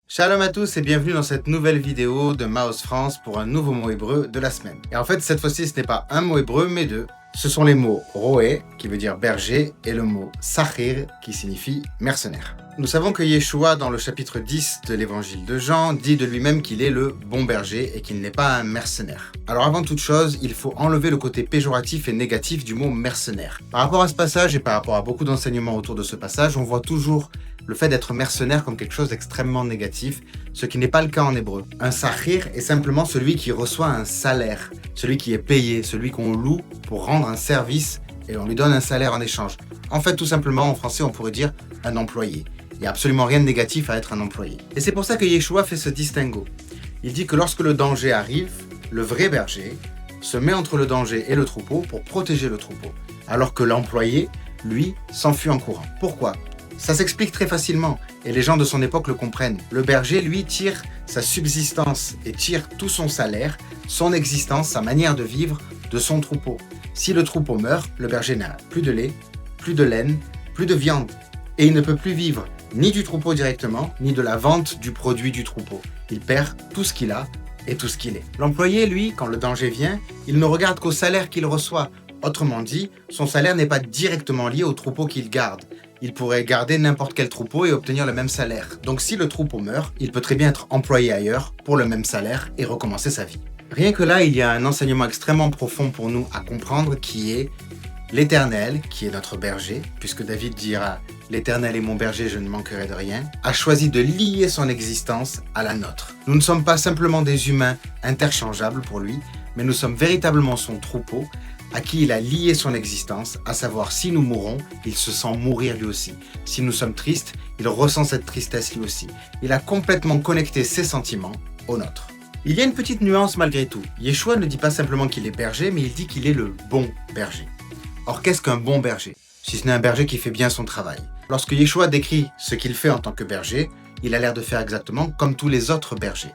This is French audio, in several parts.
Shalom à tous et bienvenue dans cette nouvelle vidéo de Maos France pour un nouveau mot hébreu de la semaine. Et en fait, cette fois-ci, ce n'est pas un mot hébreu, mais deux. Ce sont les mots roé, qui veut dire berger, et le mot sachir, qui signifie mercenaire. Nous savons que Yeshua, dans le chapitre 10 de l'évangile de Jean, dit de lui-même qu'il est le bon berger et qu'il n'est pas un mercenaire. Alors avant toute chose, il faut enlever le côté péjoratif et négatif du mot mercenaire. Par rapport à ce passage et par rapport à beaucoup d'enseignements autour de ce passage, on voit toujours le fait d'être mercenaire comme quelque chose d'extrêmement négatif, ce qui n'est pas le cas en hébreu. Un sahir est simplement celui qui reçoit un salaire, celui qui est payé, celui qu'on loue pour rendre un service et on lui donne un salaire en échange. En fait, tout simplement, en français, on pourrait dire un employé. Il n'y a absolument rien de négatif à être un employé. Et c'est pour ça que Yeshua fait ce distinguo. Il dit que lorsque le danger arrive, le vrai berger se met entre le danger et le troupeau pour protéger le troupeau, alors que l'employé, lui, s'enfuit en courant. Pourquoi ? Ça s'explique très facilement, et les gens de son époque le comprennent. Le berger, lui, tire sa subsistance et tire tout son salaire, son existence, sa manière de vivre de son troupeau. Si le troupeau meurt, le berger n'a plus de lait, plus de laine, plus de viande, et il ne peut plus vivre ni du troupeau directement, ni de la vente du produit du troupeau. Il perd tout ce qu'il a et tout ce qu'il est. L'employé, lui, quand le danger vient, il ne regarde qu'au salaire qu'il reçoit. Autrement dit, son salaire n'est pas directement lié au troupeau qu'il garde. Il pourrait garder n'importe quel troupeau et obtenir le même salaire. Donc si le troupeau meurt, il peut très bien être employé ailleurs pour le même salaire et recommencer sa vie. Rien que là, il y a un enseignement extrêmement profond pour nous à comprendre qui est l'Éternel, qui est notre berger, puisque David dira « L'Éternel est mon berger, je ne manquerai de rien », a choisi de lier son existence à la nôtre. Nous ne sommes pas simplement des humains interchangeables pour lui, mais nous sommes véritablement son troupeau, à qui il a lié son existence, à savoir si nous mourons, il se sent mourir lui aussi. Si nous sommes tristes, il ressent cette tristesse lui aussi. Il a complètement connecté ses sentiments aux nôtres. Il y a une petite nuance malgré tout. Yeshua ne dit pas simplement qu'il est berger, mais il dit qu'il est le bon berger. Or, qu'est-ce qu'un bon berger ? Si ce n'est un berger qui fait bien son travail. Lorsque Yeshua décrit ce qu'il fait en tant que berger, il a l'air de faire exactement comme tous les autres bergers.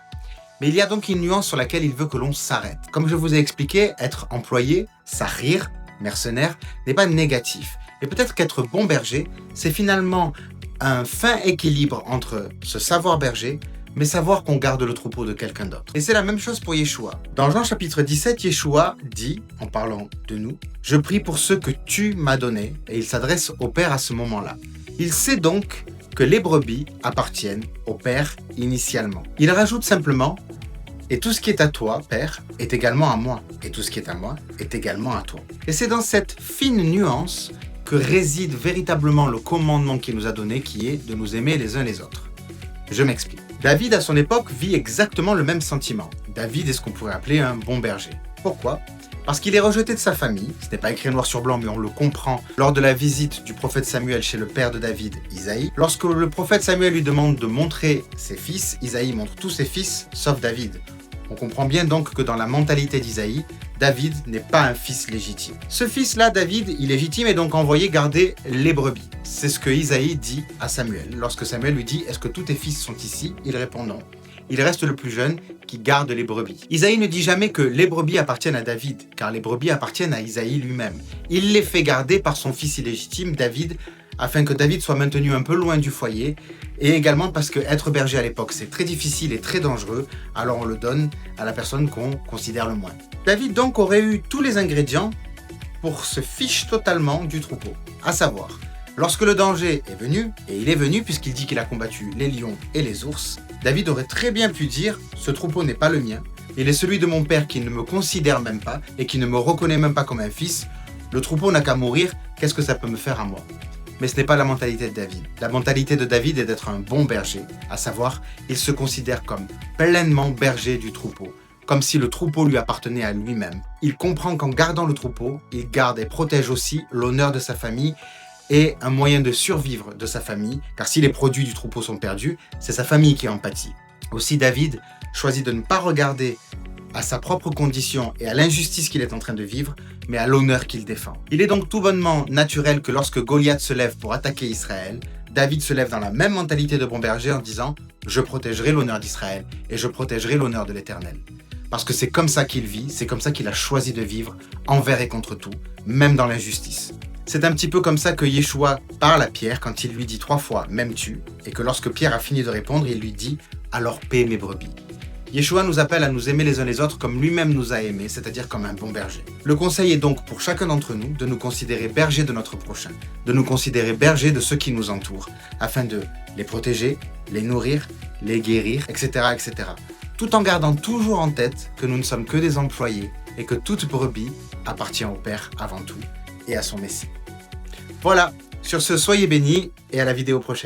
Mais il y a donc une nuance sur laquelle il veut que l'on s'arrête. Comme je vous ai expliqué, être employé, sahir, mercenaire, n'est pas négatif. Et peut-être qu'être bon berger, c'est finalement un fin équilibre entre ce savoir berger, mais savoir qu'on garde le troupeau de quelqu'un d'autre. Et c'est la même chose pour Yeshua. Dans Jean chapitre 17, Yeshua dit, en parlant de nous, « Je prie pour ceux que tu m'as donnés », et il s'adresse au Père à ce moment-là. Il sait donc que les brebis appartiennent au Père initialement. Il rajoute simplement « Et tout ce qui est à toi, Père, est également à moi. Et tout ce qui est à moi est également à toi. » Et c'est dans cette fine nuance que réside véritablement le commandement qu'il nous a donné, qui est de nous aimer les uns les autres. Je m'explique. David, à son époque, vit exactement le même sentiment. David est ce qu'on pourrait appeler un bon berger. Pourquoi ? Parce qu'il est rejeté de sa famille, ce n'est pas écrit noir sur blanc, mais on le comprend lors de la visite du prophète Samuel chez le père de David, Isaïe. Lorsque le prophète Samuel lui demande de montrer ses fils, Isaïe montre tous ses fils, sauf David. On comprend bien donc que dans la mentalité d'Isaïe, David n'est pas un fils légitime. Ce fils-là, David, illégitime, est donc envoyé garder les brebis. C'est ce que Isaïe dit à Samuel. Lorsque Samuel lui dit « Est-ce que tous tes fils sont ici ?» Il répond non. Il reste le plus jeune qui garde les brebis. Isaïe ne dit jamais que les brebis appartiennent à David, car les brebis appartiennent à Isaïe lui-même. Il les fait garder par son fils illégitime, David, afin que David soit maintenu un peu loin du foyer, et également parce que être berger à l'époque c'est très difficile et très dangereux, alors on le donne à la personne qu'on considère le moins. David donc aurait eu tous les ingrédients pour se fiche totalement du troupeau, à savoir, lorsque le danger est venu, et il est venu puisqu'il dit qu'il a combattu les lions et les ours, David aurait très bien pu dire « Ce troupeau n'est pas le mien, il est celui de mon père qui ne me considère même pas et qui ne me reconnaît même pas comme un fils, le troupeau n'a qu'à mourir, qu'est-ce que ça peut me faire à moi ?» Mais ce n'est pas la mentalité de David. La mentalité de David est d'être un bon berger, à savoir, il se considère comme pleinement berger du troupeau, comme si le troupeau lui appartenait à lui-même. Il comprend qu'en gardant le troupeau, il garde et protège aussi l'honneur de sa famille et un moyen de survivre de sa famille, car si les produits du troupeau sont perdus, c'est sa famille qui en pâtit. Aussi David choisit de ne pas regarder à sa propre condition et à l'injustice qu'il est en train de vivre, mais à l'honneur qu'il défend. Il est donc tout bonnement naturel que lorsque Goliath se lève pour attaquer Israël, David se lève dans la même mentalité de bon berger en disant « Je protégerai l'honneur d'Israël et je protégerai l'honneur de l'Éternel ». Parce que c'est comme ça qu'il vit, c'est comme ça qu'il a choisi de vivre, envers et contre tout, même dans l'injustice. C'est un petit peu comme ça que Yeshua parle à Pierre quand il lui dit 3 fois « M'aimes-tu » et que lorsque Pierre a fini de répondre, il lui dit alors paie mes brebis. Yeshua nous appelle à nous aimer les uns les autres comme lui-même nous a aimés, c'est-à-dire comme un bon berger. Le conseil est donc pour chacun d'entre nous de nous considérer berger de notre prochain, de nous considérer berger de ceux qui nous entourent, afin de les protéger, les nourrir, les guérir, etc., etc. Tout en gardant toujours en tête que nous ne sommes que des employés et que toute brebis appartient au Père avant tout et à son Messie. Voilà, sur ce, soyez bénis et à la vidéo prochaine.